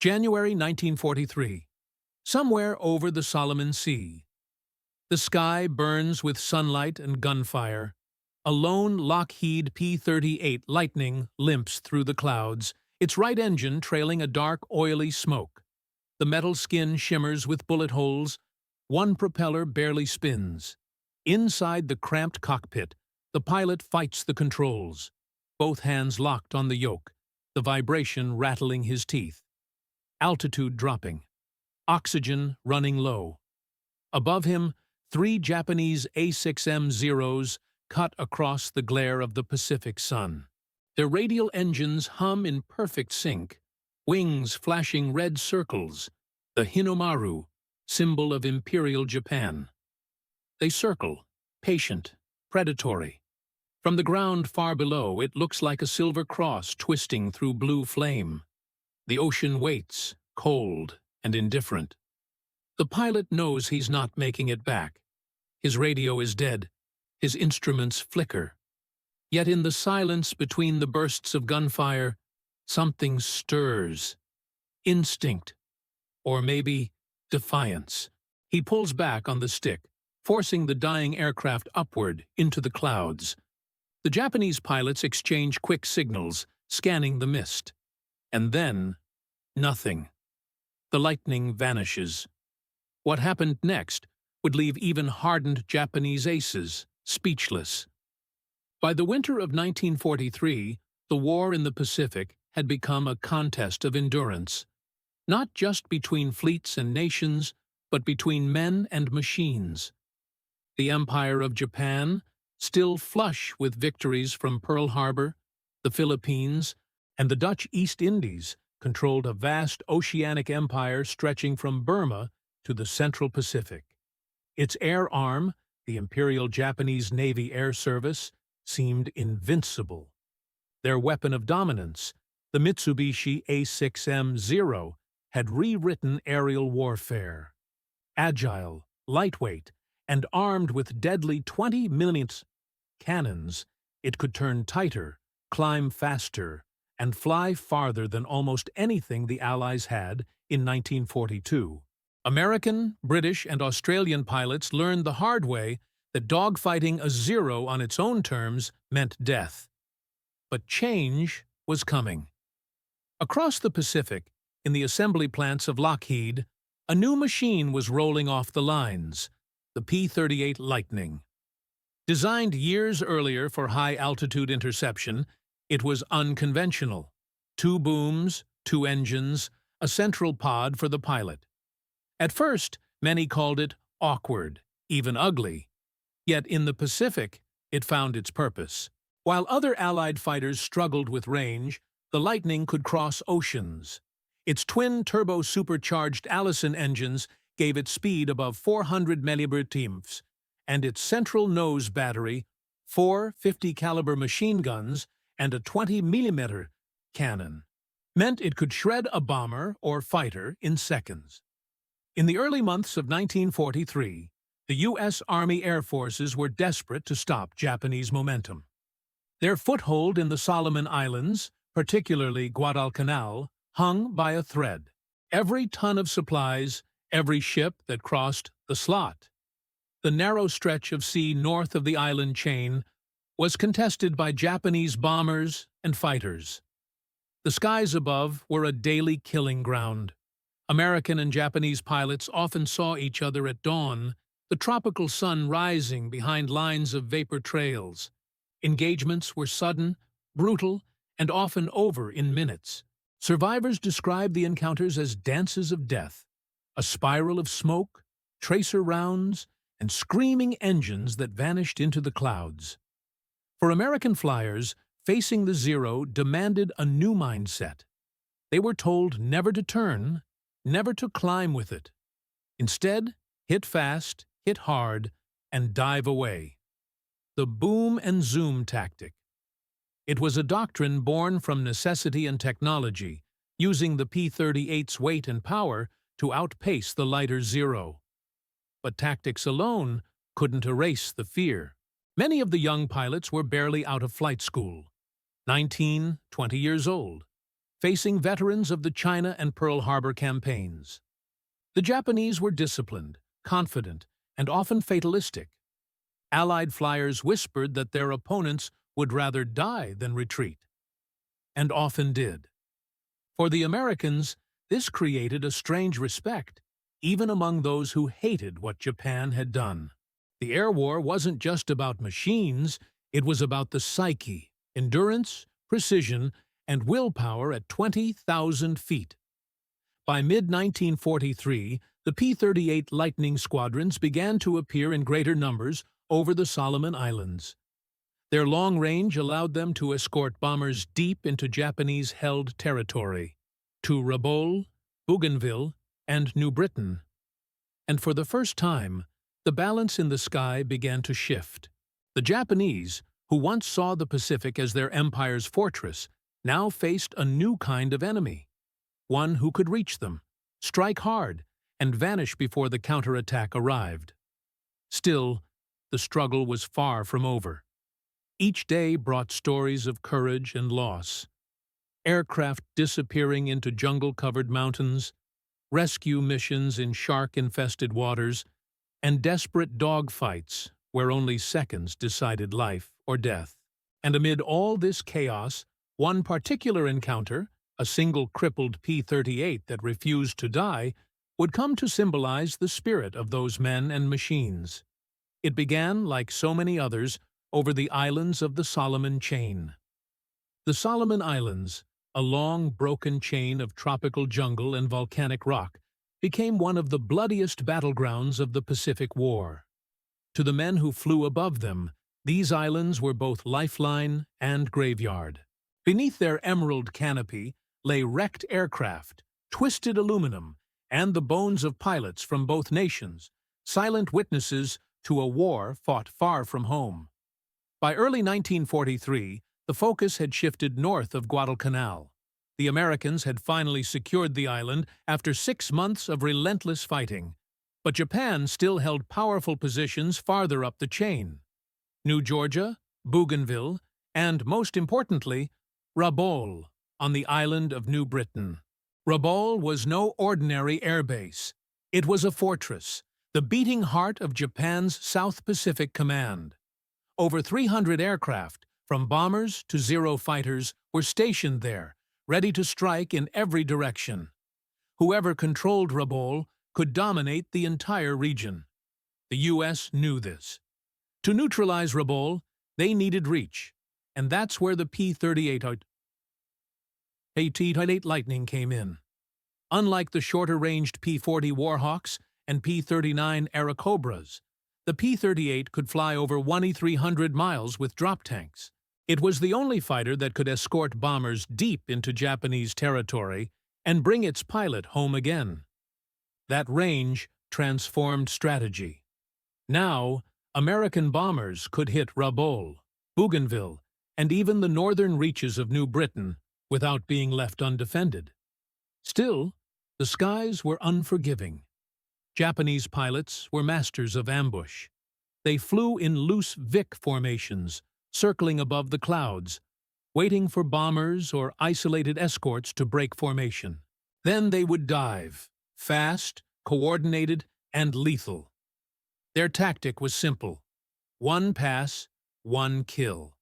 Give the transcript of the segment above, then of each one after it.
January 1943. Somewhere over the Solomon Sea. The sky burns with sunlight and gunfire. A lone Lockheed P-38 Lightning limps through the clouds, its right engine trailing a dark, oily smoke. The metal skin shimmers with bullet holes. One propeller barely spins. Inside the cramped cockpit, the pilot fights the controls, both hands locked on the yoke, the vibration rattling his teeth. Altitude dropping. Oxygen running low. Above him, 3 Japanese A6M Zeros cut across the glare of the Pacific sun. Their radial engines hum in perfect sync, wings flashing red circles, the Hinomaru, symbol of Imperial Japan. They circle, patient, predatory. From the ground far below, it looks like a silver cross twisting through blue flame. The ocean waits, cold and indifferent. The pilot knows he's not making it back. His radio is dead. His instruments flicker. Yet in the silence between the bursts of gunfire, something stirs. Instinct. Or maybe defiance. He pulls back on the stick, forcing the dying aircraft upward into the clouds. The Japanese pilots exchange quick signals, scanning the mist. And then, nothing. The lightning vanishes. What happened next would leave even hardened Japanese aces speechless. By the winter of 1943, the war in the Pacific had become a contest of endurance, not just between fleets and nations, but between men and machines. The Empire of Japan, still flush with victories from Pearl Harbor, the Philippines, and the Dutch East Indies, controlled a vast oceanic empire stretching from Burma to the Central Pacific. Its air arm, the Imperial Japanese Navy Air Service, seemed invincible. Their weapon of dominance, the Mitsubishi A6M Zero, had rewritten aerial warfare. Agile, lightweight, and armed with deadly 20mm cannons, it could turn tighter, climb faster, and fly farther than almost anything the Allies had in 1942. American, British, and Australian pilots learned the hard way that dogfighting a Zero on its own terms meant death. But change was coming. Across the Pacific, in the assembly plants of Lockheed, a new machine was rolling off the lines, the P-38 Lightning. Designed years earlier for high-altitude interception, it was unconventional. 2 booms, 2 engines, a central pod for the pilot. At first, many called it awkward, even ugly. Yet in the Pacific, it found its purpose. While other Allied fighters struggled with range, the Lightning could cross oceans. Its twin turbo-supercharged Allison engines gave it speed above 400 mBs, and its central nose battery, 4 50-caliber machine guns, and a 20mm cannon, meant it could shred a bomber or fighter in seconds. In the early months of 1943, the U.S. Army Air Forces were desperate to stop Japanese momentum. Their foothold in the Solomon Islands, particularly Guadalcanal, hung by a thread. Every ton of supplies, every ship that crossed the slot. The narrow stretch of sea north of the island chain was contested by Japanese bombers and fighters. The skies above were a daily killing ground. American and Japanese pilots often saw each other at dawn, the tropical sun rising behind lines of vapor trails. Engagements were sudden, brutal, and often over in minutes. Survivors described the encounters as dances of death, a spiral of smoke, tracer rounds, and screaming engines that vanished into the clouds. For American flyers, facing the Zero demanded a new mindset. They were told never to turn, never to climb with it. Instead, hit fast, hit hard, and dive away. The boom and zoom tactic. It was a doctrine born from necessity and technology, using the P-38's weight and power to outpace the lighter Zero. But tactics alone couldn't erase the fear. Many of the young pilots were barely out of flight school, 19, 20 years old. facing veterans of the China and Pearl Harbor campaigns. The Japanese were disciplined, confident, and often fatalistic. Allied flyers whispered that their opponents would rather die than retreat, and often did. For the Americans, this created a strange respect, even among those who hated what Japan had done. The air war wasn't just about machines, it was about the psyche, endurance, precision, and willpower at 20,000 feet. By mid-1943, the P-38 Lightning squadrons began to appear in greater numbers over the Solomon Islands. Their long range allowed them to escort bombers deep into Japanese-held territory, to Rabaul, Bougainville, and New Britain. And for the first time, the balance in the sky began to shift. The Japanese, who once saw the Pacific as their empire's fortress, now faced a new kind of enemy, one who could reach them, strike hard, and vanish before the counterattack arrived. Still, the struggle was far from over. Each day brought stories of courage and loss. Aircraft disappearing into jungle-covered mountains, rescue missions in shark-infested waters, and desperate dogfights where only seconds decided life or death. And amid all this chaos, one particular encounter, a single crippled P-38 that refused to die, would come to symbolize the spirit of those men and machines. It began, like so many others, over the islands of the Solomon Chain. The Solomon Islands, a long, broken chain of tropical jungle and volcanic rock, became one of the bloodiest battlegrounds of the Pacific War. To the men who flew above them, these islands were both lifeline and graveyard. Beneath their emerald canopy lay wrecked aircraft, twisted aluminum, and the bones of pilots from both nations, silent witnesses to a war fought far from home. By early 1943, the focus had shifted north of Guadalcanal. The Americans had finally secured the island after 6 months of relentless fighting, but Japan still held powerful positions farther up the chain. New Georgia, Bougainville, and, most importantly, Rabaul, on the island of New Britain. Rabaul was no ordinary airbase. It was a fortress, the beating heart of Japan's South Pacific Command. Over 300 aircraft, from bombers to Zero fighters, were stationed there, ready to strike in every direction. Whoever controlled Rabaul could dominate the entire region. The U.S. knew this. To neutralize Rabaul, they needed reach, and that's where the P-38 Lightning came in. Unlike the shorter-ranged P-40 Warhawks and P-39 Airacobras, the P-38 could fly over 2,300 miles with drop tanks. It was the only fighter that could escort bombers deep into Japanese territory and bring its pilot home again. That range transformed strategy. Now, American bombers could hit Rabaul, Bougainville, and even the northern reaches of New Britain without being left undefended. Still, the skies were unforgiving. Japanese pilots were masters of ambush. They flew in loose Vic formations, circling above the clouds, waiting for bombers or isolated escorts to break formation. Then they would dive, fast, coordinated, and lethal. Their tactic was simple: one pass, one kill.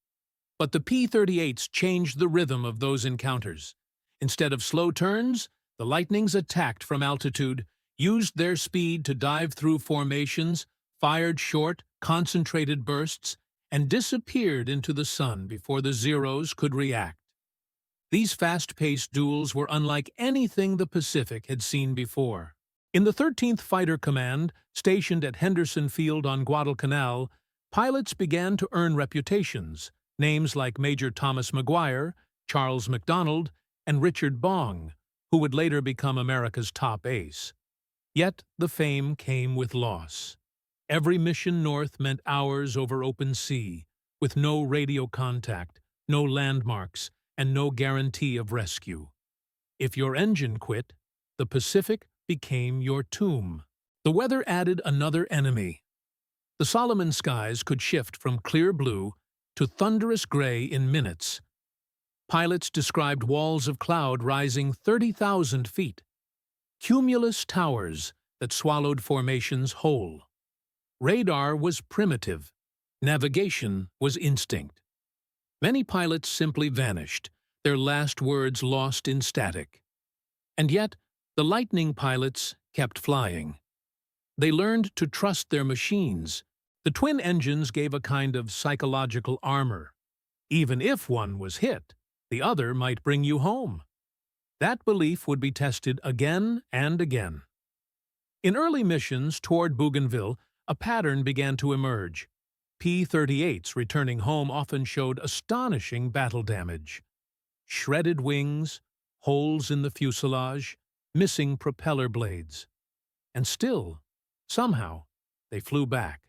But the P-38s changed the rhythm of those encounters. Instead of slow turns, the Lightnings attacked from altitude, used their speed to dive through formations, fired short, concentrated bursts, and disappeared into the sun before the Zeros could react. These fast-paced duels were unlike anything the Pacific had seen before. In the 13th Fighter Command, stationed at Henderson Field on Guadalcanal, pilots began to earn reputations, names like Major Thomas Maguire, Charles MacDonald, and Richard Bong, who would later become America's top ace. Yet the fame came with loss. Every mission north meant hours over open sea, with no radio contact, no landmarks, and no guarantee of rescue. If your engine quit, the Pacific became your tomb. The weather added another enemy. The Solomon skies could shift from clear blue to thunderous gray in minutes. Pilots described walls of cloud rising 30,000 feet, cumulus towers that swallowed formations whole. Radar was primitive. Navigation was instinct. Many pilots simply vanished, their last words lost in static. And yet, the Lightning pilots kept flying. They learned to trust their machines. The twin engines gave a kind of psychological armor. Even if one was hit, the other might bring you home. That belief would be tested again and again. In early missions toward Bougainville, a pattern began to emerge. P-38s returning home often showed astonishing battle damage. Shredded wings, holes in the fuselage, missing propeller blades. And still, somehow, they flew back.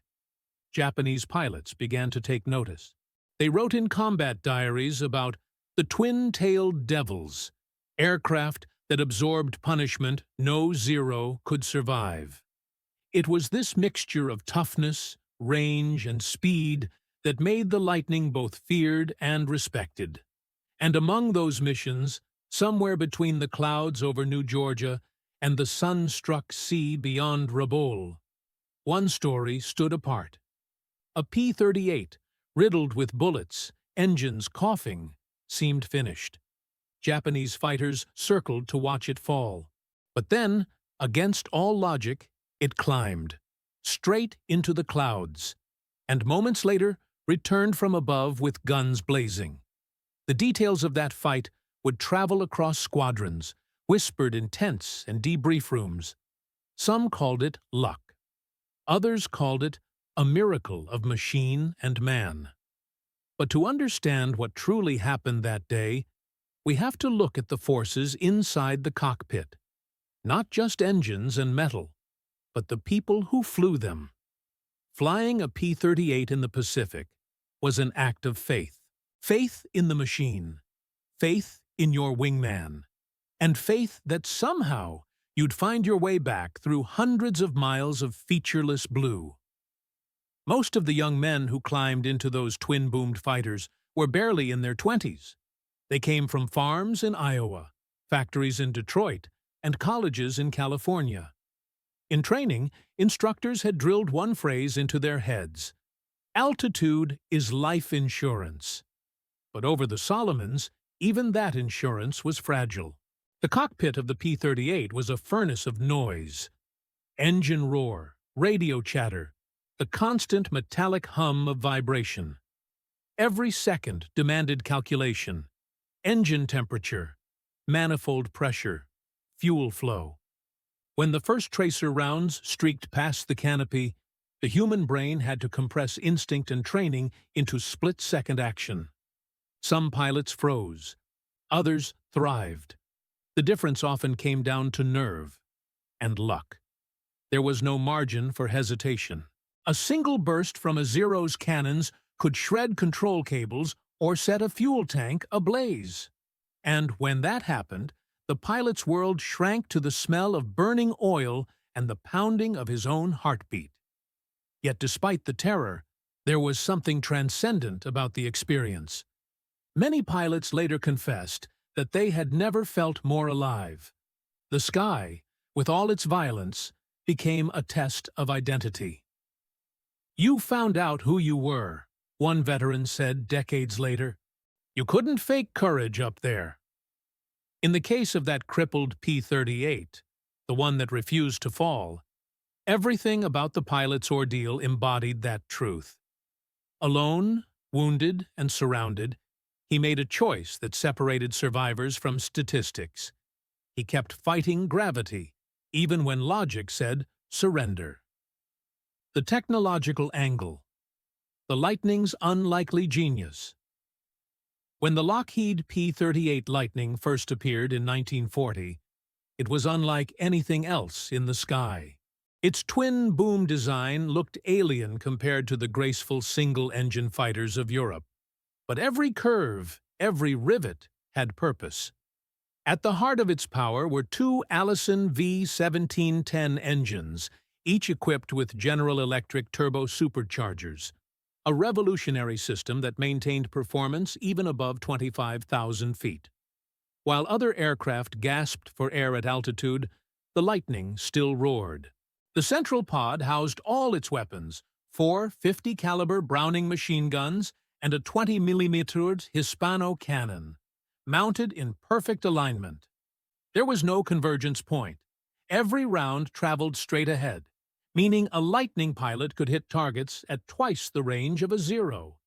Japanese pilots began to take notice. They wrote in combat diaries about the twin-tailed devils, aircraft that absorbed punishment no Zero could survive. It was this mixture of toughness, range, and speed that made the Lightning both feared and respected. And among those missions, somewhere between the clouds over New Georgia and the sun-struck sea beyond Rabaul, one story stood apart. A P-38, riddled with bullets, engines coughing, seemed finished. Japanese fighters circled to watch it fall. But then, against all logic, it climbed, straight into the clouds, and moments later returned from above with guns blazing. The details of that fight would travel across squadrons, whispered in tents and debrief rooms. Some called it luck. Others called it a miracle of machine and man. But to understand what truly happened that day, we have to look at the forces inside the cockpit. Not just engines and metal, but the people who flew them. Flying a P-38 in the Pacific was an act of faith. Faith in the machine, faith in your wingman, and faith that somehow you'd find your way back through hundreds of miles of featureless blue. Most of the young men who climbed into those twin-boomed fighters were barely in their 20s. They came from farms in Iowa, factories in Detroit, and colleges in California. In training, instructors had drilled one phrase into their heads: altitude is life insurance. But over the Solomons, even that insurance was fragile. The cockpit of the P-38 was a furnace of noise. Engine roar, radio chatter, the constant metallic hum of vibration. Every second demanded calculation. Engine temperature, manifold pressure, fuel flow. When the first tracer rounds streaked past the canopy, the human brain had to compress instinct and training into split-second action. Some pilots froze. Others thrived. The difference often came down to nerve and luck. There was no margin for hesitation. A single burst from a Zero's cannons could shred control cables or set a fuel tank ablaze. And when that happened, the pilot's world shrank to the smell of burning oil and the pounding of his own heartbeat. Yet despite the terror, there was something transcendent about the experience. Many pilots later confessed that they had never felt more alive. The sky, with all its violence, became a test of identity. "You found out who you were," one veteran said decades later. "You couldn't fake courage up there." In the case of that crippled P-38, the one that refused to fall, everything about the pilot's ordeal embodied that truth. Alone, wounded, and surrounded, he made a choice that separated survivors from statistics. He kept fighting gravity, even when logic said surrender. The technological angle. The Lightning's unlikely genius. When the Lockheed P-38 Lightning first appeared in 1940, it was unlike anything else in the sky. Its twin-boom design looked alien compared to the graceful single-engine fighters of Europe. But every curve, every rivet, had purpose. At the heart of its power were two Allison V1710 engines, each equipped with General Electric turbo superchargers. a revolutionary system that maintained performance even above 25,000 feet. While other aircraft gasped for air at altitude, the Lightning still roared. The central pod housed all its weapons, 4 50-caliber Browning machine guns and a 20mm Hispano cannon, mounted in perfect alignment. There was no convergence point. Every round traveled straight ahead, meaning a Lightning pilot could hit targets at twice the range of a Zero.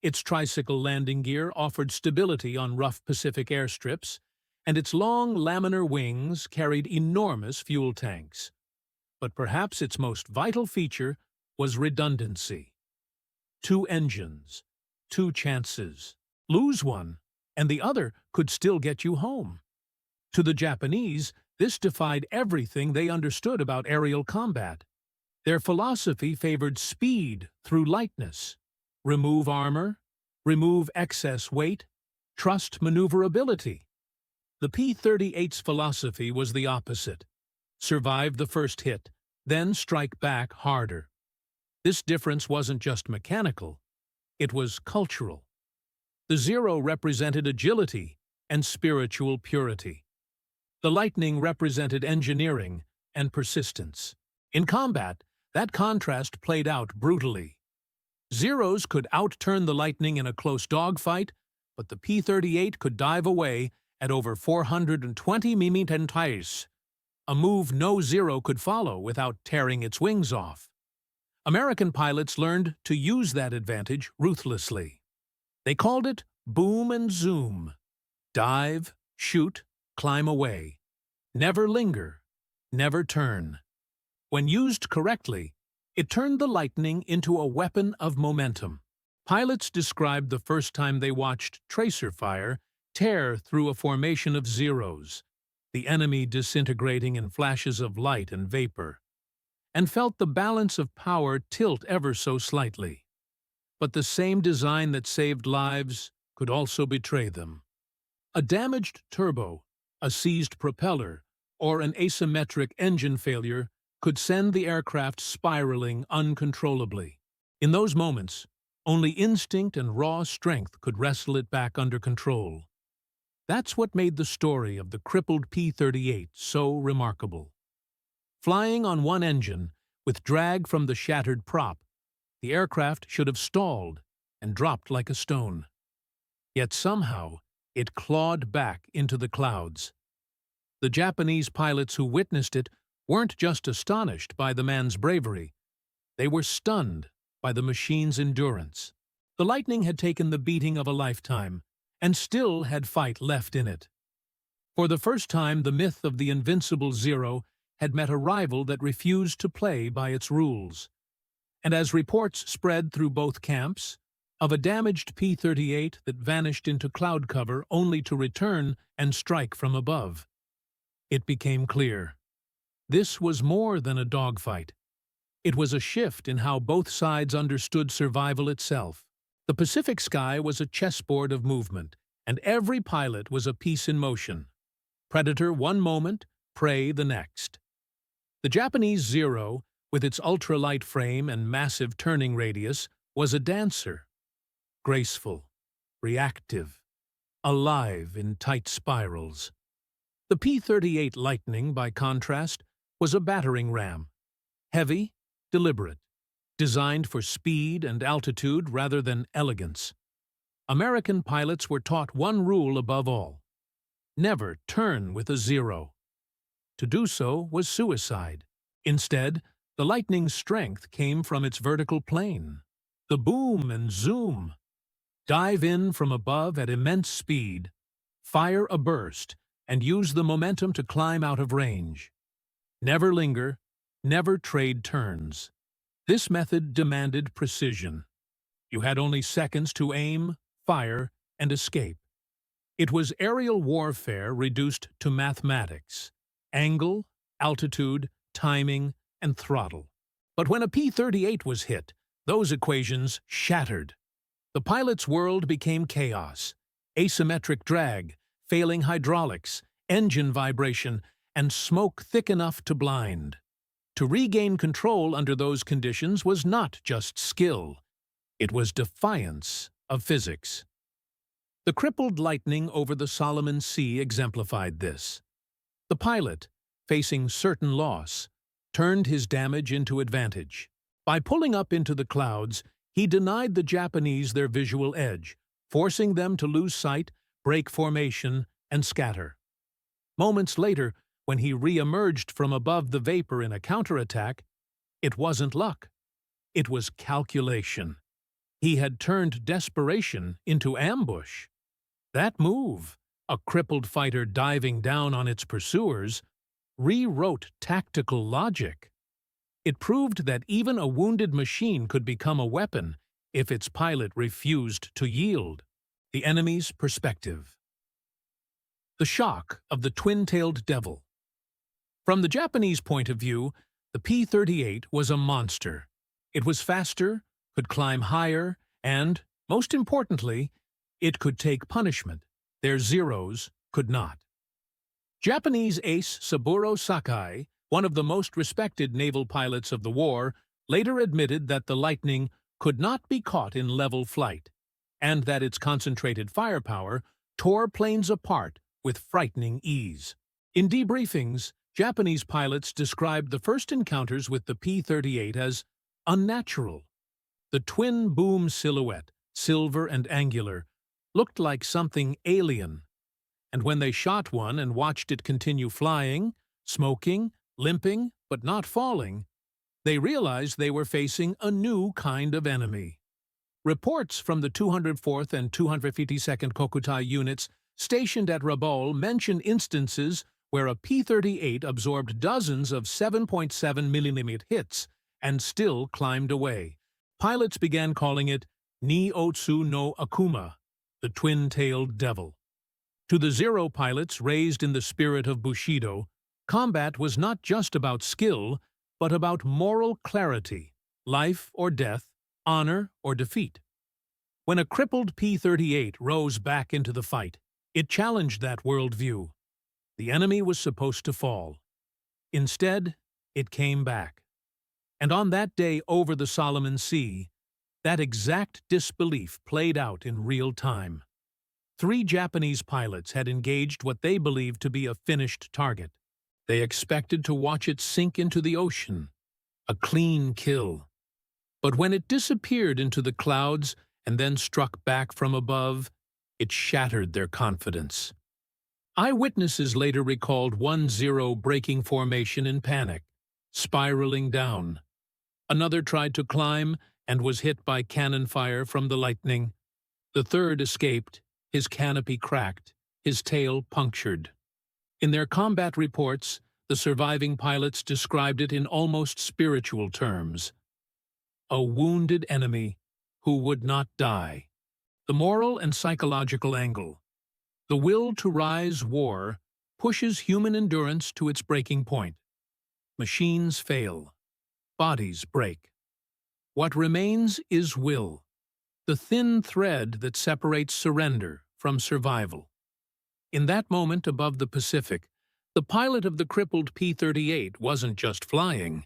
Its tricycle landing gear offered stability on rough Pacific airstrips, and its long laminar wings carried enormous fuel tanks. But perhaps its most vital feature was redundancy. 2 engines, 2 chances. Lose one, and the other could still get you home. To the Japanese, this defied everything they understood about aerial combat. Their philosophy favored speed through lightness. Remove armor, remove excess weight, trust maneuverability. The P-38's philosophy was the opposite. Survive the first hit, then strike back harder. This difference wasn't just mechanical, it was cultural. The Zero represented agility and spiritual purity. The Lightning represented engineering and persistence. In combat, that contrast played out brutally. Zeros could outturn the Lightning in a close dogfight, but the P-38 could dive away at over 420 mm, a move no Zero could follow without tearing its wings off. American pilots learned to use that advantage ruthlessly. They called it boom and zoom. Dive, shoot, climb away. Never linger, never turn. When used correctly, it turned the Lightning into a weapon of momentum. Pilots described the first time they watched tracer fire tear through a formation of Zeros, the enemy disintegrating in flashes of light and vapor, and felt the balance of power tilt ever so slightly. But the same design that saved lives could also betray them. A damaged turbo, a seized propeller, or an asymmetric engine failure could send the aircraft spiraling uncontrollably. In those moments, only instinct and raw strength could wrestle it back under control. That's what made the story of the crippled P-38 so remarkable. Flying on one engine, with drag from the shattered prop, the aircraft should have stalled and dropped like a stone. Yet somehow, it clawed back into the clouds. The Japanese pilots who witnessed it weren't just astonished by the man's bravery. They were stunned by the machine's endurance. The Lightning had taken the beating of a lifetime, and still had fight left in it. For the first time, the myth of the invincible Zero had met a rival that refused to play by its rules. And as reports spread through both camps, of a damaged P-38 that vanished into cloud cover only to return and strike from above, it became clear. This was more than a dogfight. It was a shift in how both sides understood survival itself. The Pacific sky was a chessboard of movement, and every pilot was a piece in motion. Predator one moment, prey the next. The Japanese Zero, with its ultralight frame and massive turning radius, was a dancer. Graceful, reactive, alive in tight spirals. The P-38 Lightning, by contrast, was a battering ram. Heavy, deliberate, designed for speed and altitude rather than elegance. American pilots were taught one rule above all: never turn with a Zero. To do so was suicide. Instead, the Lightning's strength came from its vertical plane. The boom and zoom. Dive in from above at immense speed, fire a burst, and use the momentum to climb out of range. Never linger, never trade turns. This method demanded precision. You had only seconds to aim, fire, and escape. It was aerial warfare reduced to mathematics: angle, altitude, timing, and throttle. But when a P-38 was hit, those equations shattered. The pilot's world became chaos: asymmetric drag, failing hydraulics, engine vibration, and smoke thick enough to blind. To regain control under those conditions was not just skill. It was defiance of physics. The crippled lightning over the Solomon Sea exemplified this. The pilot, facing certain loss, turned his damage into advantage. By pulling up into the clouds, he denied the Japanese their visual edge, forcing them to lose sight, break formation, and scatter. Moments later, when he re-emerged from above the vapor in a counterattack, it wasn't luck. It was calculation. He had turned desperation into ambush. That move, a crippled fighter diving down on its pursuers, rewrote tactical logic. It proved that even a wounded machine could become a weapon if its pilot refused to yield. The enemy's perspective. The shock of the twin-tailed devil. From the Japanese point of view, the P-38 was a monster. It was faster, could climb higher, and, most importantly, it could take punishment. Their Zeros could not. Japanese ace Saburo Sakai, one of the most respected naval pilots of the war, later admitted that the Lightning could not be caught in level flight, and that its concentrated firepower tore planes apart with frightening ease. In debriefings, Japanese pilots described the first encounters with the P-38 as unnatural. The twin boom silhouette, silver and angular, looked like something alien, and when they shot one and watched it continue flying, smoking, limping, but not falling, they realized they were facing a new kind of enemy. Reports from the 204th and 252nd Kokutai units stationed at Rabaul mention instances where a P-38 absorbed dozens of 7.7 mm hits and still climbed away. Pilots began calling it Ni-Otsu no Akuma, the twin-tailed devil. To the Zero pilots raised in the spirit of Bushido, combat was not just about skill, but about moral clarity, life or death, honor or defeat. When a crippled P-38 rose back into the fight, it challenged that worldview. The enemy was supposed to fall. Instead, it came back. And on that day over the Solomon Sea, that exact disbelief played out in real time. 3 Japanese pilots had engaged what they believed to be a finished target. They expected to watch it sink into the ocean, a clean kill. But when it disappeared into the clouds and then struck back from above, it shattered their confidence. Eyewitnesses later recalled 1-0 breaking formation in panic, spiraling down. Another tried to climb and was hit by cannon fire from the Lightning. The third escaped, his canopy cracked, his tail punctured. In their combat reports, the surviving pilots described it in almost spiritual terms. A wounded enemy who would not die. The moral and psychological angle. The will to rise war pushes human endurance to its breaking point. Machines fail. Bodies break. What remains is will, the thin thread that separates surrender from survival. In that moment above the Pacific, the pilot of the crippled P-38 wasn't just flying.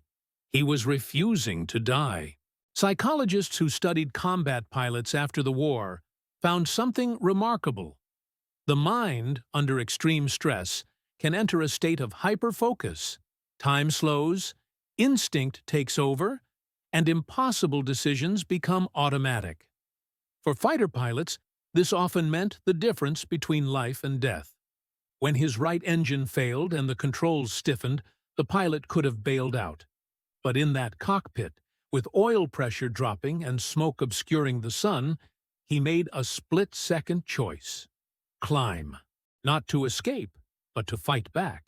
He was refusing to die. Psychologists who studied combat pilots after the war found something remarkable. The mind, under extreme stress, can enter a state of hyper-focus. Time slows, instinct takes over, and impossible decisions become automatic. For fighter pilots, this often meant the difference between life and death. When his right engine failed and the controls stiffened, the pilot could have bailed out. But in that cockpit, with oil pressure dropping and smoke obscuring the sun, he made a split-second choice. Climb. Not to escape, but to fight back.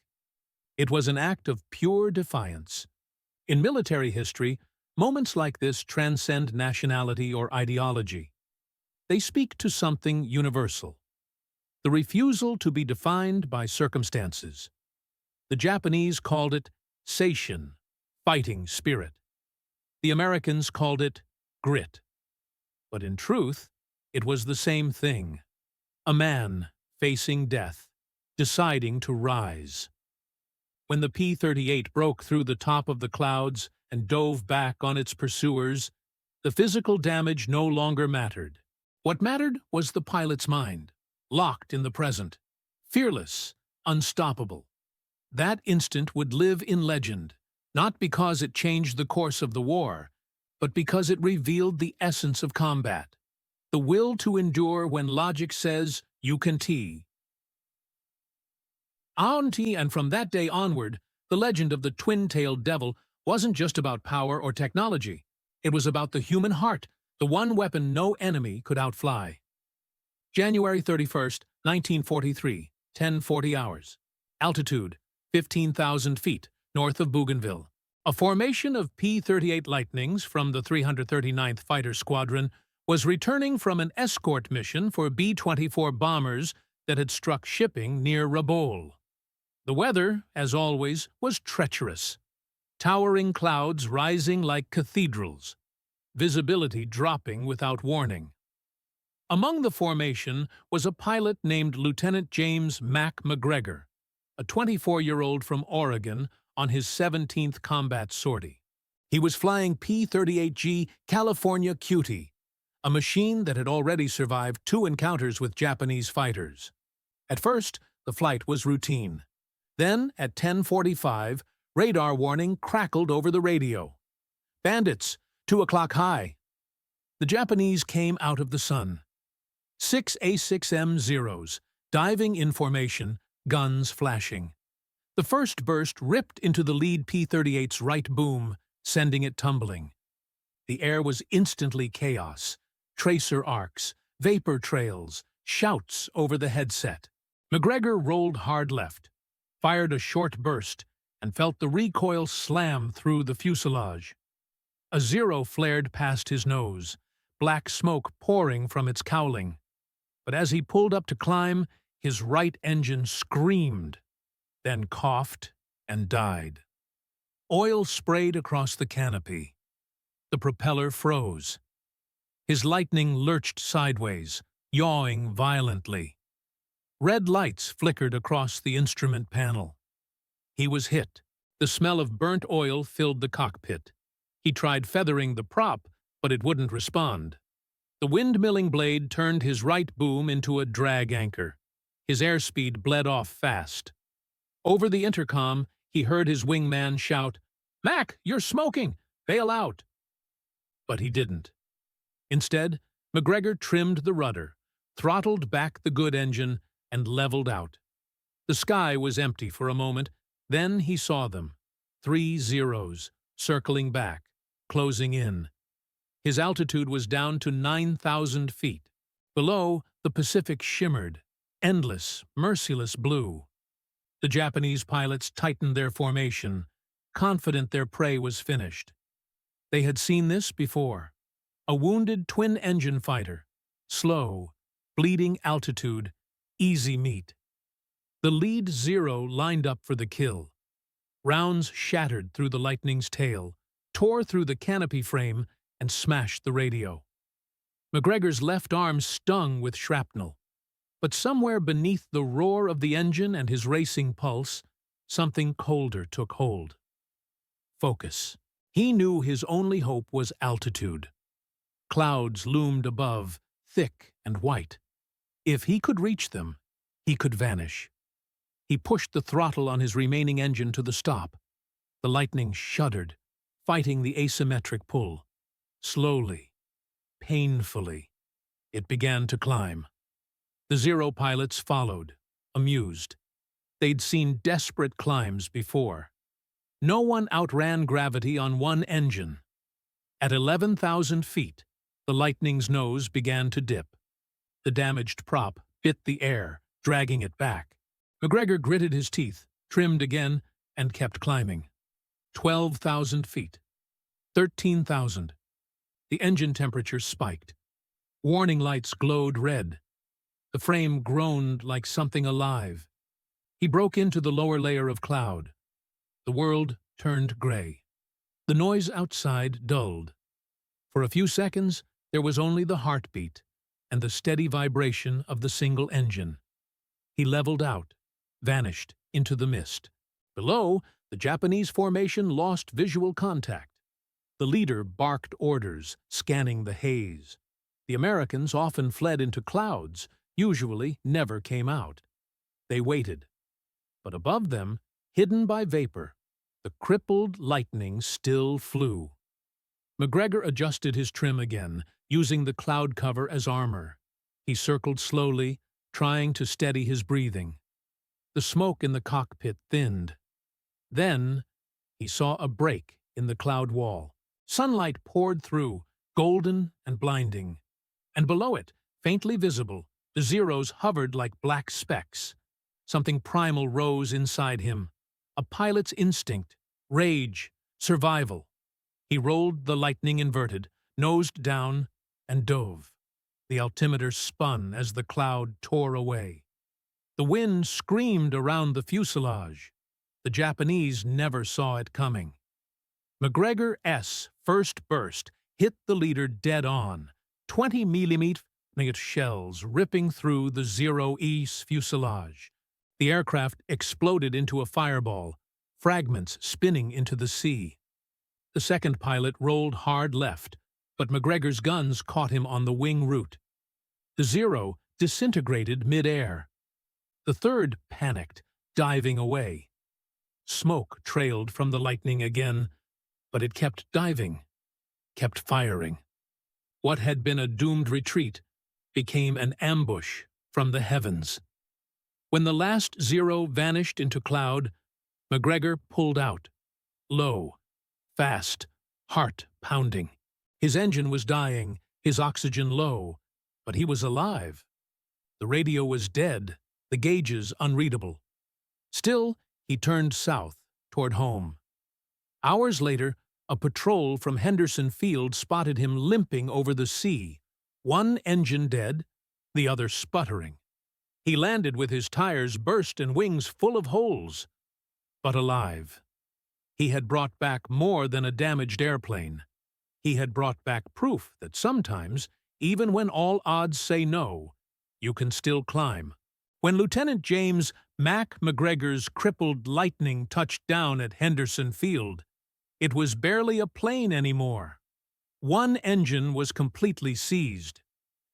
It was an act of pure defiance. In military history, moments like this transcend nationality or ideology. They speak to something universal. The refusal to be defined by circumstances. The Japanese called it seishin, fighting spirit. The Americans called it grit. But in truth, it was the same thing. A man facing death, deciding to rise. When the P-38 broke through the top of the clouds and dove back on its pursuers, The physical damage no longer mattered. What mattered was the pilot's mind, locked in the present, fearless, unstoppable. That instant would live in legend, not because it changed the course of the war, but because it revealed the essence of combat, the will to endure when logic says, you can tee. And from that day onward, the legend of the twin-tailed devil wasn't just about power or technology. It was about the human heart, the one weapon no enemy could outfly. January 31st, 1943, 10:40 hours. Altitude, 15,000 feet, north of Bougainville. A formation of P-38 Lightnings from the 339th Fighter Squadron was returning from an escort mission for B-24 bombers that had struck shipping near Rabaul. The weather, as always, was treacherous. Towering clouds rising like cathedrals, visibility dropping without warning. Among the formation was a pilot named Lieutenant James "Mac" McGregor, a 24-year-old from Oregon on his 17th combat sortie. He was flying P-38G California Cutie, a machine that had already survived 2 encounters with Japanese fighters. At first, the flight was routine. Then, at 10:45, radar warning crackled over the radio. Bandits, 2 o'clock high. The Japanese came out of the sun. 6 A6M Zeros, diving in formation, guns flashing. The first burst ripped into the lead P-38's right boom, sending it tumbling. The air was instantly chaos. Tracer arcs, vapor trails, shouts over the headset. McGregor rolled hard left, fired a short burst, and felt the recoil slam through the fuselage. A Zero flared past his nose, black smoke pouring from its cowling. But as he pulled up to climb, his right engine screamed, then coughed and died. Oil sprayed across the canopy. The propeller froze. His Lightning lurched sideways, yawing violently. Red lights flickered across the instrument panel. He was hit. The smell of burnt oil filled the cockpit. He tried feathering the prop, but it wouldn't respond. The windmilling blade turned his right boom into a drag anchor. His airspeed bled off fast. Over the intercom, he heard his wingman shout, "Mac, you're smoking! Bail out!" But he didn't. Instead, McGregor trimmed the rudder, throttled back the good engine, and leveled out. The sky was empty for a moment. Then he saw them. 3 Zeros, circling back, closing in. His altitude was down to 9,000 feet. Below, the Pacific shimmered, endless, merciless blue. The Japanese pilots tightened their formation, confident their prey was finished. They had seen this before. A wounded twin-engine fighter, slow, bleeding altitude, easy meat. The lead Zero lined up for the kill. Rounds shattered through the Lightning's tail, tore through the canopy frame, and smashed the radio. McGregor's left arm stung with shrapnel. But somewhere beneath the roar of the engine and his racing pulse, something colder took hold. Focus. He knew his only hope was altitude. Clouds loomed above, thick and white. If he could reach them, he could vanish. He pushed the throttle on his remaining engine to the stop. The Lightning shuddered, fighting the asymmetric pull. Slowly, painfully, it began to climb. The Zero pilots followed, amused. They'd seen desperate climbs before. No one outran gravity on one engine. At 11,000 feet, the Lightning's nose began to dip. The damaged prop bit the air, dragging it back. McGregor gritted his teeth, trimmed again, and kept climbing. 12,000 feet. 13,000. The engine temperature spiked. Warning lights glowed red. The frame groaned like something alive. He broke into the lower layer of cloud. The world turned gray. The noise outside dulled. For a few seconds, there was only the heartbeat and the steady vibration of the single engine. He leveled out, vanished into the mist. Below, the Japanese formation lost visual contact. The leader barked orders, scanning the haze. The Americans often fled into clouds, usually never came out. They waited. But above them, hidden by vapor, the crippled lightning still flew. McGregor adjusted his trim again, using the cloud cover as armor. He circled slowly, trying to steady his breathing. The smoke in the cockpit thinned. Then he saw a break in the cloud wall. Sunlight poured through, golden and blinding. And below it, faintly visible, the Zeros hovered like black specks. Something primal rose inside him. A pilot's instinct, rage, survival. He rolled the lightning inverted, nosed down, and dove. The altimeter spun as the cloud tore away. The wind screamed around the fuselage. The Japanese never saw it coming. McGregor's first burst hit the leader dead on, 20mm shells ripping through the Zero-E's fuselage. The aircraft exploded into a fireball, fragments spinning into the sea. The second pilot rolled hard left, but McGregor's guns caught him on the wing root. The Zero disintegrated mid-air. The third panicked, diving away. Smoke trailed from the lightning again, but it kept diving, kept firing. What had been a doomed retreat became an ambush from the heavens. When the last Zero vanished into cloud, McGregor pulled out, low, fast, heart pounding. His engine was dying, his oxygen low, but he was alive. The radio was dead, the gauges unreadable. Still, he turned south, toward home. Hours later, a patrol from Henderson Field spotted him limping over the sea, one engine dead, the other sputtering. He landed with his tires burst and wings full of holes, but alive. He had brought back more than a damaged airplane. He had brought back proof that sometimes, even when all odds say no, you can still climb. When Lieutenant James Mac McGregor's crippled Lightning touched down at Henderson Field, it was barely a plane anymore. One engine was completely seized.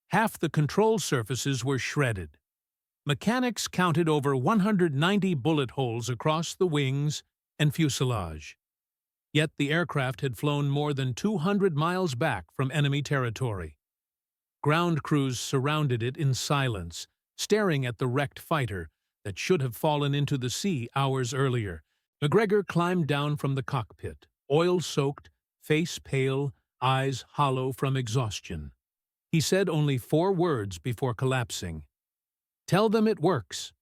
Half the control surfaces were shredded. Mechanics counted over 190 bullet holes across the wings and fuselage. Yet the aircraft had flown more than 200 miles back from enemy territory. Ground crews surrounded it in silence, staring at the wrecked fighter that should have fallen into the sea hours earlier. McGregor climbed down from the cockpit, oil-soaked, face pale, eyes hollow from exhaustion. He said only 4 words before collapsing. "Tell them it works."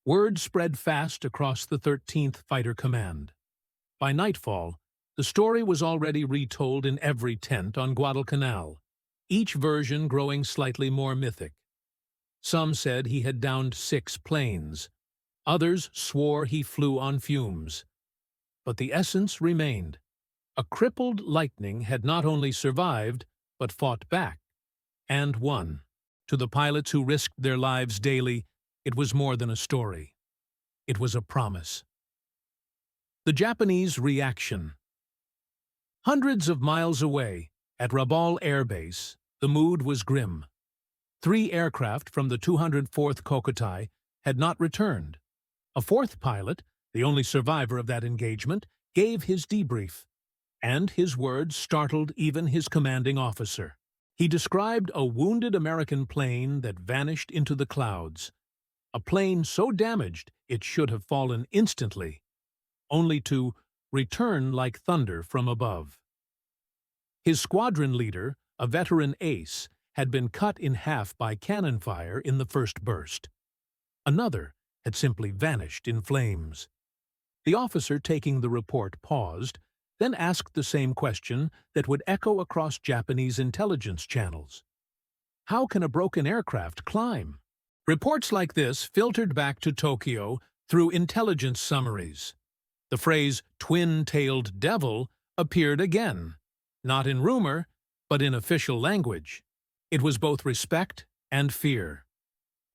Word spread fast across the 13th Fighter Command. By nightfall, the story was already retold in every tent on Guadalcanal, each version growing slightly more mythic. Some said he had downed 6 planes. Others swore he flew on fumes. But the essence remained. A crippled Lightning had not only survived, but fought back, and won. To the pilots who risked their lives daily, it was more than a story. It was a promise. The Japanese reaction. Hundreds of miles away, at Rabaul Air Base, the mood was grim. 3 aircraft from the 204th Kokutai had not returned. A 4th pilot, the only survivor of that engagement, gave his debrief, and his words startled even his commanding officer. He described a wounded American plane that vanished into the clouds, a plane so damaged it should have fallen instantly, only to return like thunder from above. His squadron leader, a veteran ace, had been cut in half by cannon fire in the first burst. Another had simply vanished in flames. The officer taking the report paused, then asked the same question that would echo across Japanese intelligence channels. How can a broken aircraft climb? Reports like this filtered back to Tokyo through intelligence summaries. The phrase twin-tailed devil appeared again, not in rumor, but in official language. It was both respect and fear.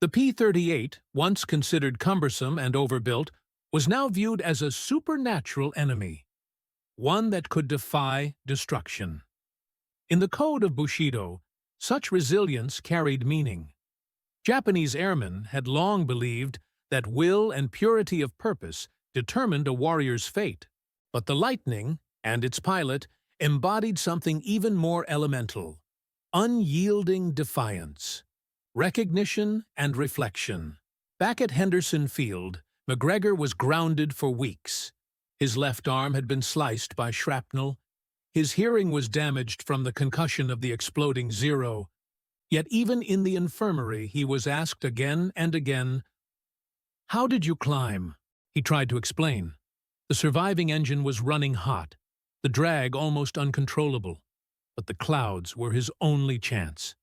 The P-38, once considered cumbersome and overbuilt, was now viewed as a supernatural enemy. one that could defy destruction. In the code of Bushido, such resilience carried meaning. Japanese airmen had long believed that will and purity of purpose determined a warrior's fate, but the Lightning and its pilot embodied something even more elemental: unyielding defiance, recognition and reflection. Back at Henderson Field, McGregor was grounded for weeks. His left arm had been sliced by shrapnel. His hearing was damaged from the concussion of the exploding Zero. Yet even in the infirmary, he was asked again and again, "How did you climb?" He tried to explain. The surviving engine was running hot, the drag almost uncontrollable, but the clouds were his only chance.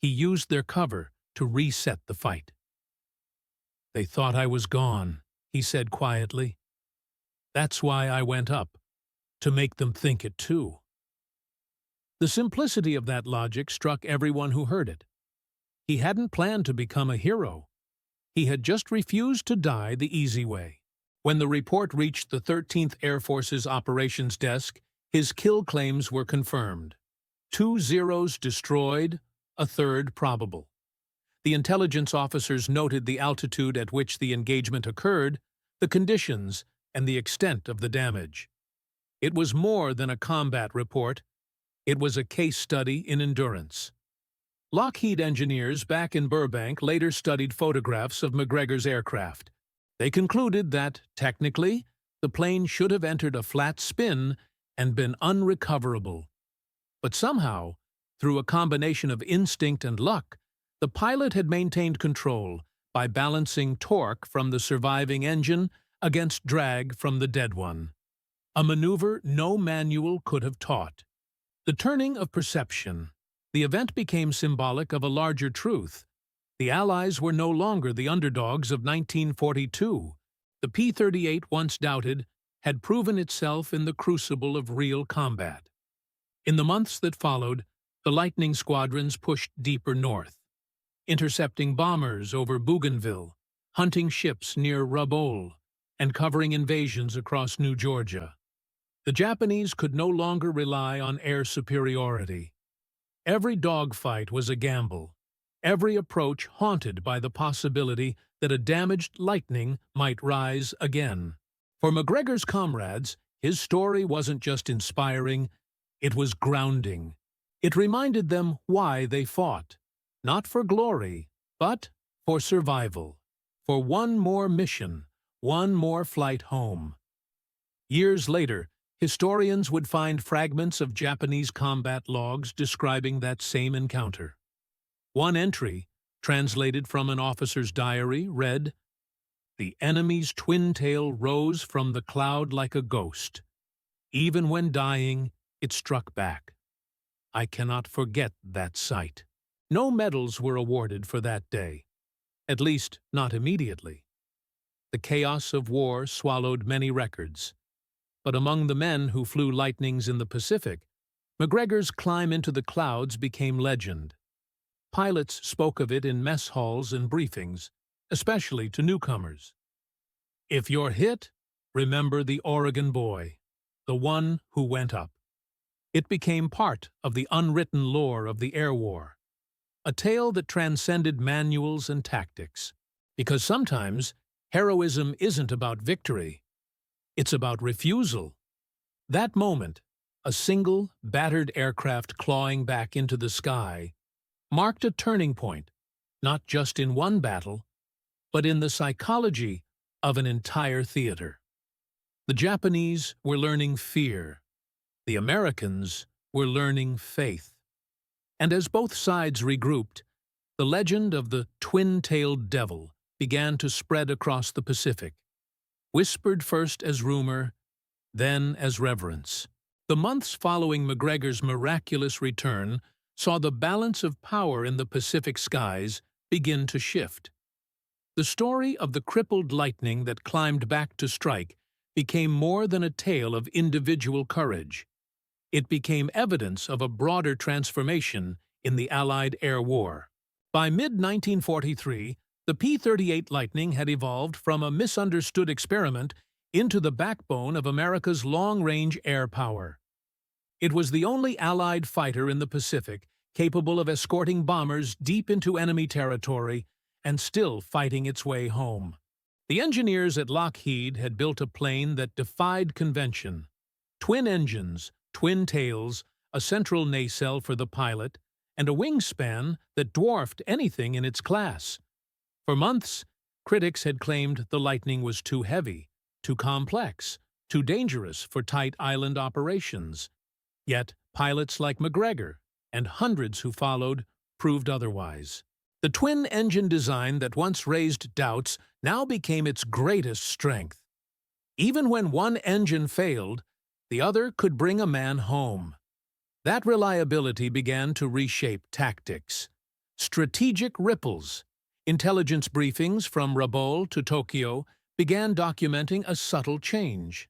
He used their cover to reset the fight. "They thought I was gone," he said quietly. "That's why I went up, to make them think it too." The simplicity of that logic struck everyone who heard it. He hadn't planned to become a hero. He had just refused to die the easy way. When the report reached the 13th Air Force's operations desk, his kill claims were confirmed. 2 Zeros destroyed, a third probable. The intelligence officers noted the altitude at which the engagement occurred, the conditions, and the extent of the damage. It was more than a combat report. It was a case study in endurance. Lockheed engineers back in Burbank later studied photographs of McGregor's aircraft. They concluded that, technically, the plane should have entered a flat spin and been unrecoverable. But somehow, through a combination of instinct and luck, the pilot had maintained control by balancing torque from the surviving engine against drag from the dead one. A maneuver no manual could have taught. The turning of perception. The event became symbolic of a larger truth. The Allies were no longer the underdogs of 1942. The P-38, once doubted, had proven itself in the crucible of real combat. In the months that followed, the Lightning squadrons pushed deeper north, intercepting bombers over Bougainville, hunting ships near Rabaul, and covering invasions across New Georgia. The Japanese could no longer rely on air superiority. Every dogfight was a gamble, every approach haunted by the possibility that a damaged Lightning might rise again. For McGregor's comrades, his story wasn't just inspiring, it was grounding. It reminded them why they fought, not for glory, but for survival, for one more mission, one more flight home. Years later, historians would find fragments of Japanese combat logs describing that same encounter. One entry, translated from an officer's diary, read, "The enemy's twin tail rose from the cloud like a ghost. Even when dying, it struck back. I cannot forget that sight." No medals were awarded for that day, at least not immediately. The chaos of war swallowed many records. But among the men who flew Lightnings in the Pacific, McGregor's climb into the clouds became legend. Pilots spoke of it in mess halls and briefings, especially to newcomers. "If you're hit, remember the Oregon boy, the one who went up." It became part of the unwritten lore of the air war, a tale that transcended manuals and tactics. Because sometimes, heroism isn't about victory. It's about refusal. That moment, a single, battered aircraft clawing back into the sky, marked a turning point, not just in one battle, but in the psychology of an entire theater. The Japanese were learning fear. The Americans were learning faith. And as both sides regrouped, the legend of the twin-tailed devil began to spread across the Pacific, whispered first as rumor, then as reverence. The months following McGregor's miraculous return saw the balance of power in the Pacific skies begin to shift. The story of the crippled Lightning that climbed back to strike became more than a tale of individual courage. It became evidence of a broader transformation in the Allied air war. By mid-1943, the P-38 Lightning had evolved from a misunderstood experiment into the backbone of America's long-range air power. It was the only Allied fighter in the Pacific capable of escorting bombers deep into enemy territory and still fighting its way home. The engineers at Lockheed had built a plane that defied convention. Twin engines, twin tails, a central nacelle for the pilot, and a wingspan that dwarfed anything in its class. For months, critics had claimed the Lightning was too heavy, too complex, too dangerous for tight island operations. Yet, pilots like McGregor, and hundreds who followed, proved otherwise. The twin-engine design that once raised doubts now became its greatest strength. Even when one engine failed, the other could bring a man home. That reliability began to reshape tactics. Strategic ripples. Intelligence briefings from Rabaul to Tokyo began documenting a subtle change.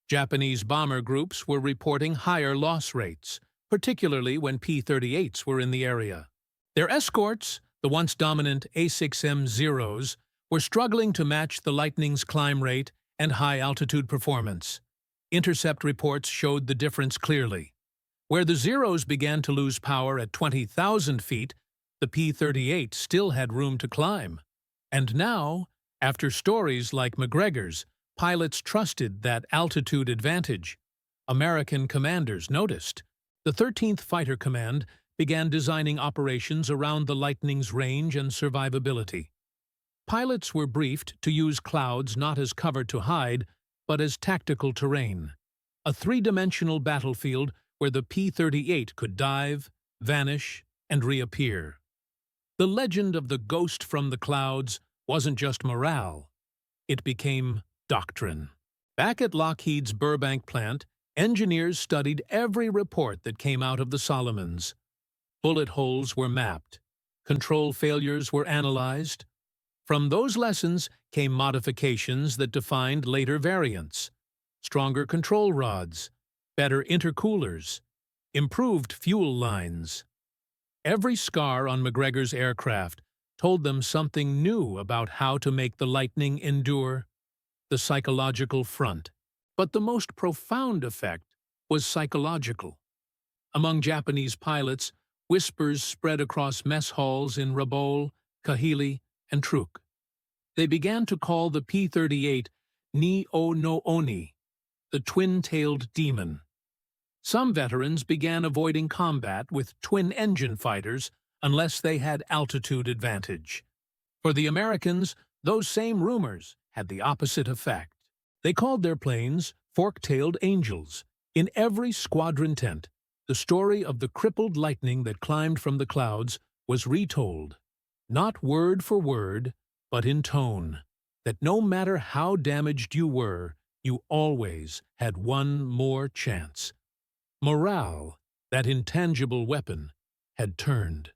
Japanese bomber groups were reporting higher loss rates, particularly when P-38s were in the area. Their escorts, the once dominant A6M-0s, were struggling to match the Lightning's climb rate and high-altitude performance. Intercept reports showed the difference clearly. Where the Zeros began to lose power at 20,000 feet, the P-38 still had room to climb. And now, after stories like McGregor's, pilots trusted that altitude advantage. American commanders noticed. The 13th Fighter Command began designing operations around the Lightning's range and survivability. Pilots were briefed to use clouds not as cover to hide, but as tactical terrain. A three-dimensional battlefield where the P-38 could dive, vanish, and reappear. The legend of the ghost from the clouds wasn't just morale. It became doctrine. Back at Lockheed's Burbank plant, engineers studied every report that came out of the Solomons. Bullet holes were mapped. Control failures were analyzed. From those lessons came modifications that defined later variants. Stronger control rods, better intercoolers, improved fuel lines. Every scar on McGregor's aircraft told them something new about how to make the Lightning endure. The psychological front. But the most profound effect was psychological. Among Japanese pilots, whispers spread across mess halls in Rabaul, Kahili, and Truk. They began to call the P-38 Ni-o no Oni, the twin-tailed demon. Some veterans began avoiding combat with twin-engine fighters unless they had altitude advantage. For the Americans, those same rumors had the opposite effect. They called their planes fork-tailed angels. In every squadron tent, the story of the crippled Lightning that climbed from the clouds was retold, not word for word, but in tone, that no matter how damaged you were, you always had one more chance. Morale, that intangible weapon, had turned.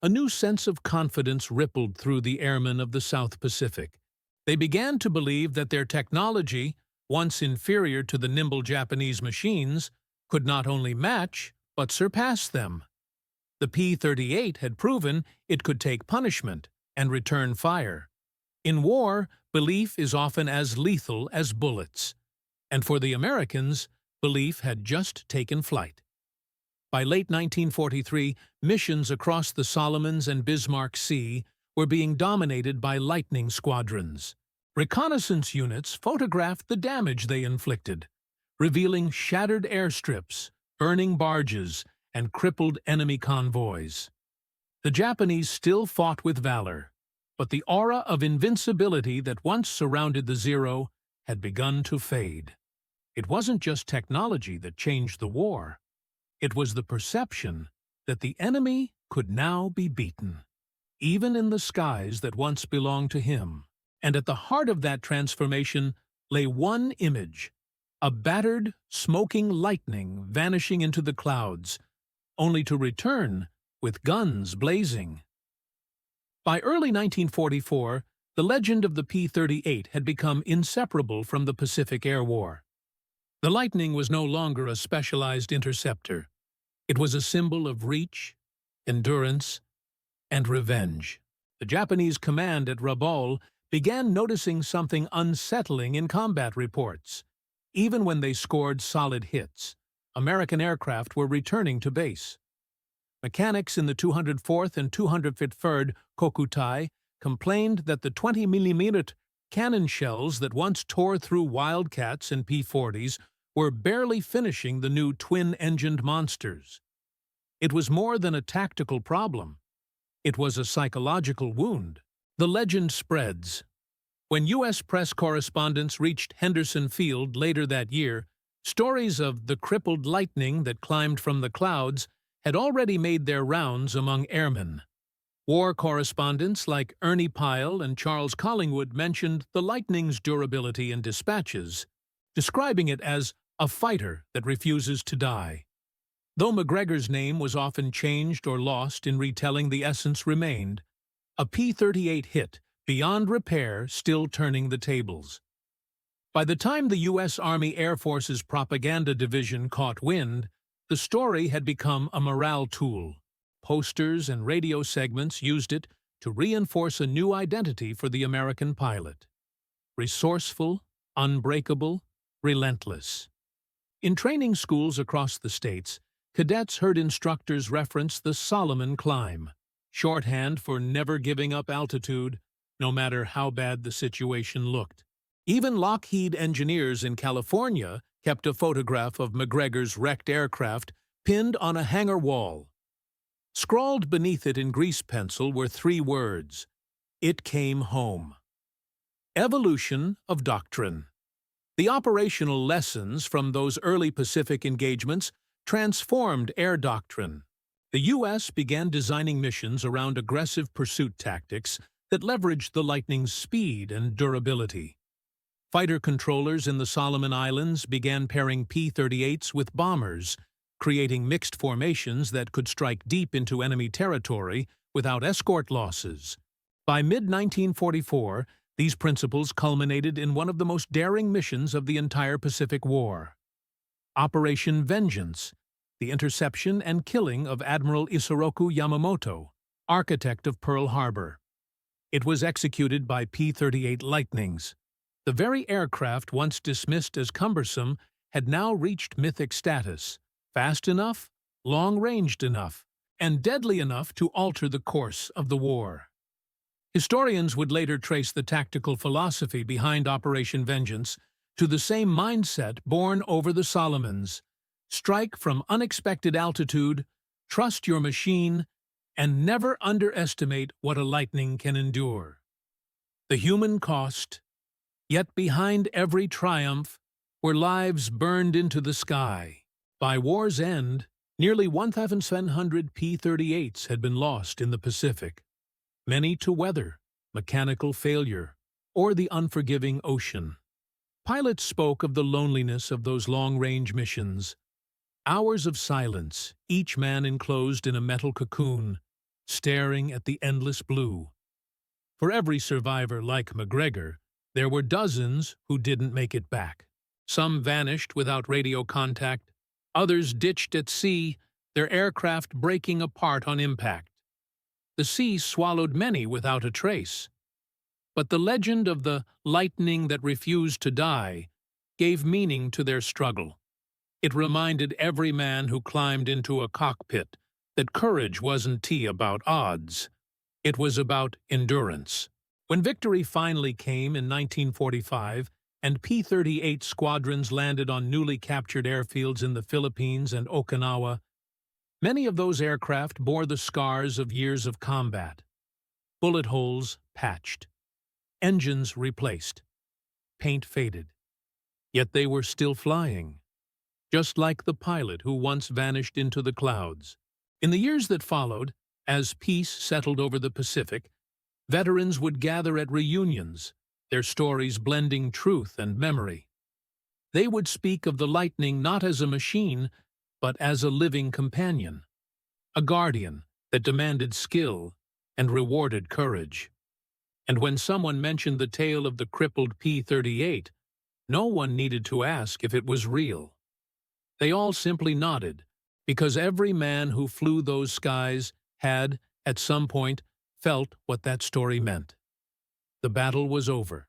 A new sense of confidence rippled through the airmen of the South Pacific. They began to believe that their technology, once inferior to the nimble Japanese machines, could not only match, but surpass them. The P-38 had proven it could take punishment and return fire. In war, belief is often as lethal as bullets. And for the Americans, belief had just taken flight. By late 1943, missions across the Solomons and Bismarck Sea were being dominated by Lightning squadrons. Reconnaissance units photographed the damage they inflicted, revealing shattered airstrips, burning barges, and crippled enemy convoys. The Japanese still fought with valor, but the aura of invincibility that once surrounded the Zero had begun to fade. It wasn't just technology that changed the war. It was the perception that the enemy could now be beaten, even in the skies that once belonged to him. And at the heart of that transformation lay one image, a battered, smoking Lightning vanishing into the clouds, only to return with guns blazing. By early 1944, the legend of the P-38 had become inseparable from the Pacific Air War. The Lightning was no longer a specialized interceptor. It was a symbol of reach, endurance, and revenge. The Japanese command at Rabaul began noticing something unsettling in combat reports. Even when they scored solid hits, American aircraft were returning to base. Mechanics in the 204th and 205th Kokutai complained that the 20mm cannon shells that once tore through Wildcats and P-40s were barely finishing the new twin-engined monsters. It was more than a tactical problem. It was a psychological wound. The legend spreads. When U.S. press correspondents reached Henderson Field later that year, stories of the crippled lightning that climbed from the clouds had already made their rounds among airmen. War correspondents like Ernie Pyle and Charles Collingwood mentioned the lightning's durability in dispatches, describing it as a fighter that refuses to die. Though McGregor's name was often changed or lost in retelling, the essence remained: a P-38 hit, beyond repair, still turning the tables. By the time the U.S. Army Air Force's propaganda division caught wind, the story had become a morale tool. Posters and radio segments used it to reinforce a new identity for the American pilot: resourceful, unbreakable, relentless. In training schools across the states, cadets heard instructors reference the Solomon climb, shorthand for never giving up altitude, no matter how bad the situation looked. Even Lockheed engineers in California kept a photograph of McGregor's wrecked aircraft pinned on a hangar wall. Scrawled beneath it in grease pencil were 3 words: "It came home." Evolution of doctrine. The operational lessons from those early Pacific engagements transformed air doctrine. The U.S. began designing missions around aggressive pursuit tactics that leveraged the Lightning's speed and durability. Fighter controllers in the Solomon Islands began pairing P-38s with bombers, creating mixed formations that could strike deep into enemy territory without escort losses. By mid-1944, these principles culminated in one of the most daring missions of the entire Pacific War: Operation Vengeance, the interception and killing of Admiral Isoroku Yamamoto, architect of Pearl Harbor. It was executed by P-38 Lightnings. The very aircraft once dismissed as cumbersome had now reached mythic status: fast enough, long-ranged enough, and deadly enough to alter the course of the war. Historians would later trace the tactical philosophy behind Operation Vengeance to the same mindset born over the Solomons: strike from unexpected altitude, trust your machine, and never underestimate what a Lightning can endure. The human cost. Yet behind every triumph were lives burned into the sky. By war's end, nearly 1,700 P-38s had been lost in the Pacific, many to weather, mechanical failure, or the unforgiving ocean. Pilots spoke of the loneliness of those long-range missions: hours of silence, each man enclosed in a metal cocoon, staring at the endless blue. For every survivor like McGregor, there were dozens who didn't make it back. Some vanished without radio contact, others ditched at sea, their aircraft breaking apart on impact. The sea swallowed many without a trace. But the legend of the lightning that refused to die gave meaning to their struggle. It reminded every man who climbed into a cockpit that courage wasn't about odds. It was about endurance. When victory finally came in 1945 and P-38 squadrons landed on newly captured airfields in the Philippines and Okinawa, many of those aircraft bore the scars of years of combat. Bullet holes patched, engines replaced, paint faded. Yet they were still flying, just like the pilot who once vanished into the clouds. In the years that followed, as peace settled over the Pacific, veterans would gather at reunions, their stories blending truth and memory. They would speak of the Lightning not as a machine, but as a living companion, a guardian that demanded skill and rewarded courage. And when someone mentioned the tale of the crippled P-38, no one needed to ask if it was real. They all simply nodded, because every man who flew those skies had, at some point, felt what that story meant. The battle was over,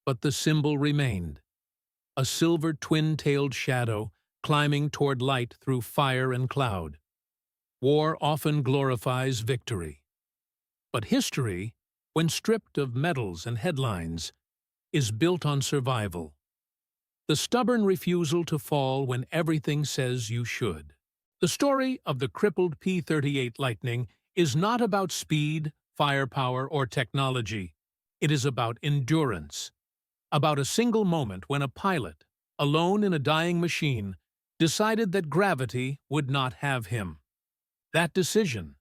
but the symbol remained, a silver twin-tailed shadow climbing toward light through fire and cloud. War often glorifies victory. But history, when stripped of medals and headlines, is built on survival. The stubborn refusal to fall when everything says you should. The story of the crippled P-38 Lightning is not about speed, firepower, or technology. It is about endurance, about a single moment when a pilot, alone in a dying machine, decided that gravity would not have him. That decision,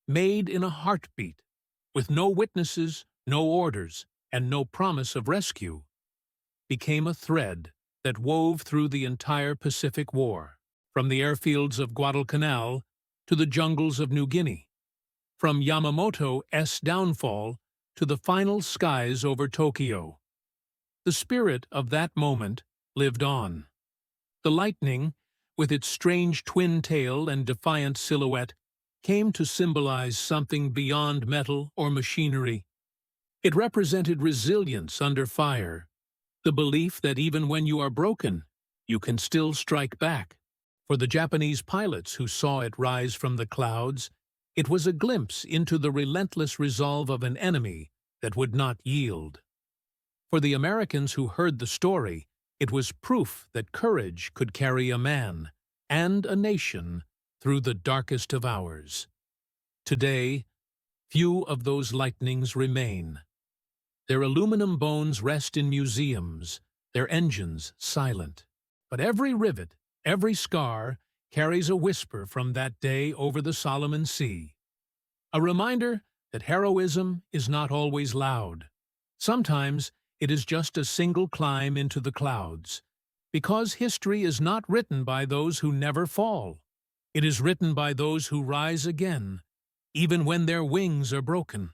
made in a heartbeat, with no witnesses, no orders, and no promise of rescue, became a thread that wove through the entire Pacific War, from the airfields of Guadalcanal to the jungles of New Guinea, from Yamamoto's downfall to the final skies over Tokyo. The spirit of that moment lived on. The lightning, with its strange twin tail and defiant silhouette, came to symbolize something beyond metal or machinery. It represented resilience under fire, the belief that even when you are broken, you can still strike back. For the Japanese pilots who saw it rise from the clouds, it was a glimpse into the relentless resolve of an enemy that would not yield. For the Americans who heard the story, it was proof that courage could carry a man and a nation through the darkest of hours. Today, few of those lightnings remain. Their aluminum bones rest in museums, their engines silent. But every rivet, every scar, carries a whisper from that day over the Solomon Sea. A reminder that heroism is not always loud. Sometimes it is just a single climb into the clouds, because history is not written by those who never fall. It is written by those who rise again, even when their wings are broken.